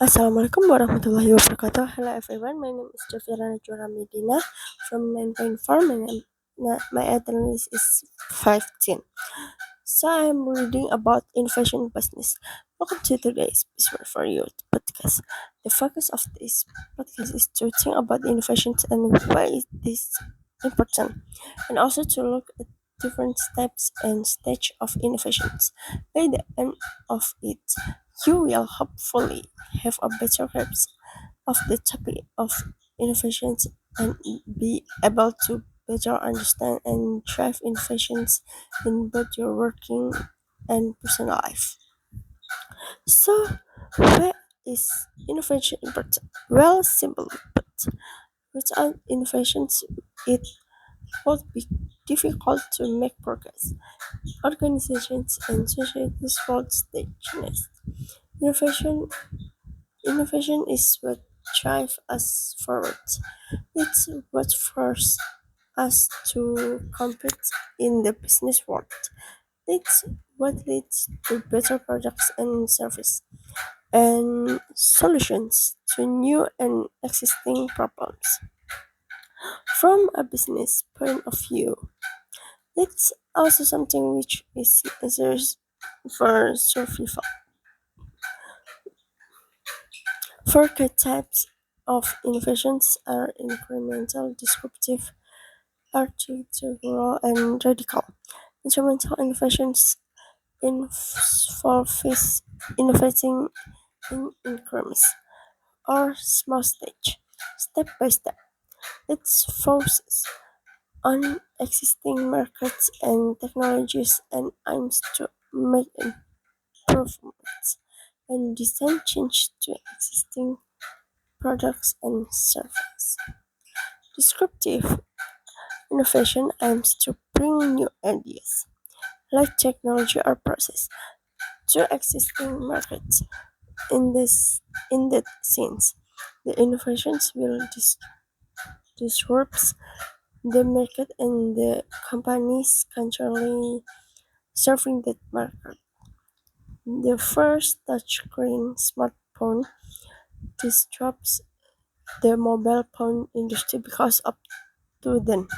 Assalamualaikum warahmatullahi wabarakatuh. Hello everyone, my name is Jafira Najwa Medina from 9.4. My attendance is 15. So I'm reading about innovation business. Welcome to today's Business for You podcast. The focus of this podcast is to think about innovations and why it is important, and also to look at different steps and stage of innovations. By the end of it, you will hopefully have a better grasp of the topic of innovations and be able to better understand and drive innovations in both your working and personal life. So, where is innovation important? Well, simple, but without innovations, it would be difficult to make progress. Organizations and societies would stay changed. Innovation Innovation is what drives us forward. It's what forces us to compete in the business world. It's what leads to better products and services and solutions to new and existing problems. From a business point of view, it's also something which is necessary for survival. Four key types of innovations are incremental, disruptive, architectural, and radical. Incremental innovations involves innovating in increments or small stage, step by step. It focuses on existing markets and technologies and aims to make improvements and design change to existing products and services. Descriptive innovation aims to bring new ideas, like technology or process, to existing markets. In that sense, the innovations will disrupt the market and the companies currently serving that market. The first touchscreen smartphone disrupts the mobile phone industry because up to then,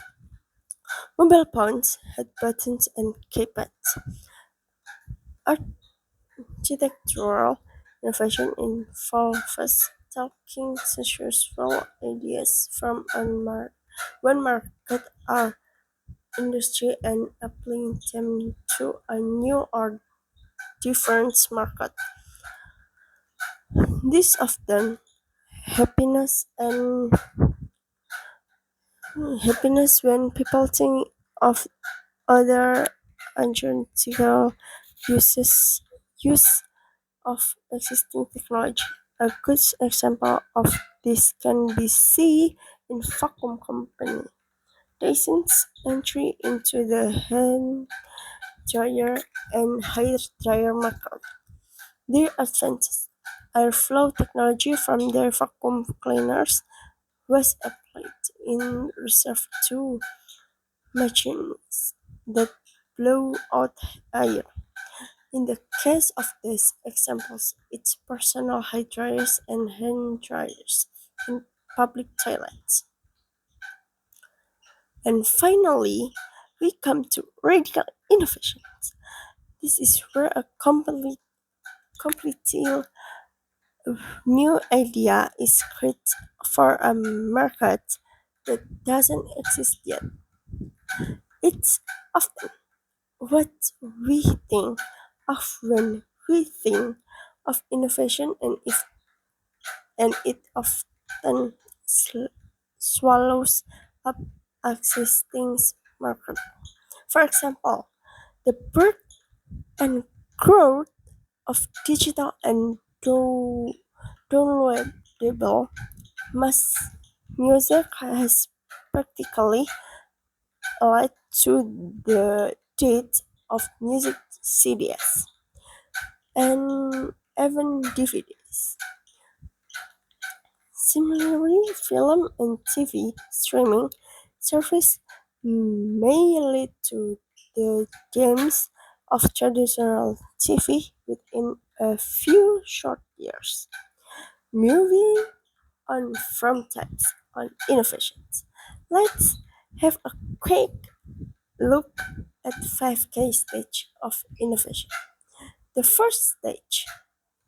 mobile phones had buttons and keypads. Architectural innovation involves taking successful ideas from one market or industry and applying them to a new or different market. This often happiness when people think of other identical uses use of existing technology. A good example of this can be seen in vacuum company. Dyson's entry into the hand dryer and hair dryer market. Their advanced airflow technology from their vacuum cleaners was applied in reserve to machines that blow out air. In the case of these examples, it's personal hair dryers and hand dryers in public toilets. And finally, we come to radical innovations. This is where a completely new idea is created for a market that doesn't exist yet. It's often what we think of when we think of innovation, and it often swallows up existing market. For example, the birth and growth of digital and downloadable mass music has practically led to the death of music CDs and even DVDs. Similarly, film and TV streaming service may lead to the games of traditional TV within a few short years. Moving on from types on innovations, let's have a quick look at 5K stage of innovation. The first stage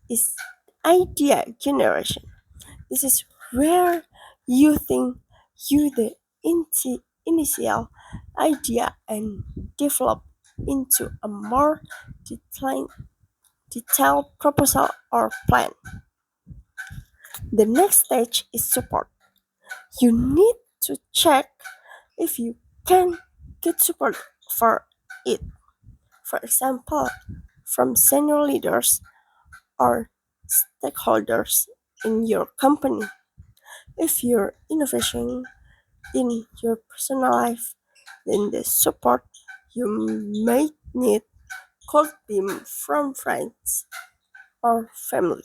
is idea generation. This is where you think you the initial idea and develop into a more detailed, detailed proposal or plan. The next stage is support. You need to check if you can get support for it. For example, from senior leaders or stakeholders in your company. If you're innovation in your personal life, then the support you may need could be from friends or family.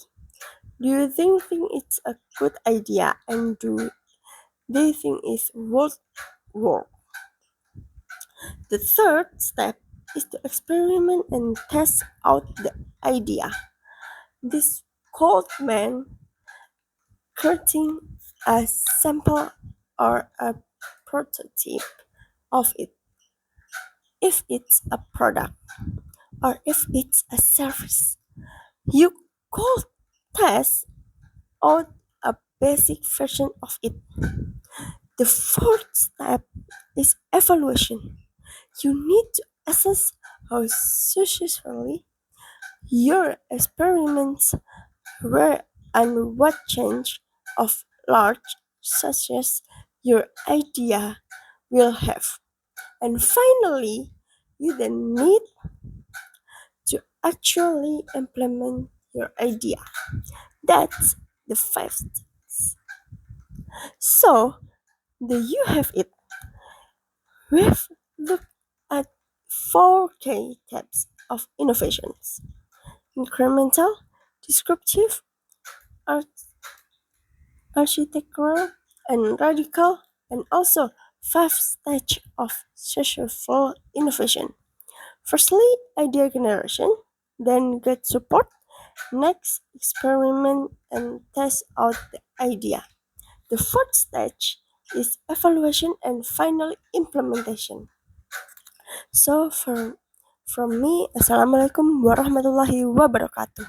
Do you think it's a good idea and do you think it's worth work? The third step is to experiment and test out the idea. This called man creating a sample or a prototype of it if it's a product or if it's a service. You could test out a basic version of it. The fourth step is evaluation. You need to assess how successfully your experiments were and what change of large success your idea will have. And finally, you then need to actually implement your idea. That's the fifth. So, there you have it. We've looked at 4K types of innovations: incremental, descriptive, architectural, and radical, and also five stages of successful innovation. Firstly, idea generation, then get support, next experiment and test out the idea. The fourth stage is evaluation and final implementation. So from me, Assalamualaikum warahmatullahi wabarakatuh.